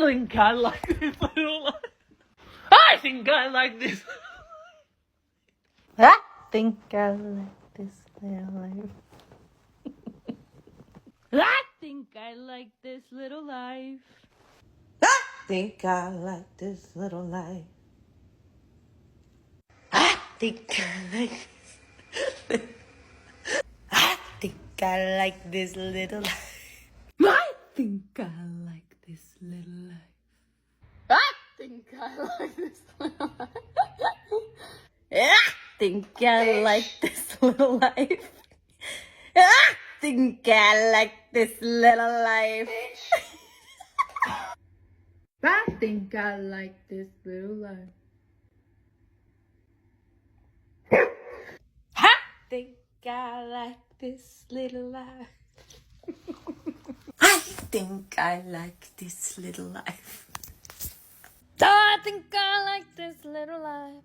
think I like this little life. I think I like this. I think I like this little life. I think I like this little life. I think I like this little life. I think I like this. I think I like this little life. I think I like this little life. I think I like this little life. I think I like this little life. I think I like this little life. I think I like this little life. I think I like this little life. I think I like this little life. I think I like this little life.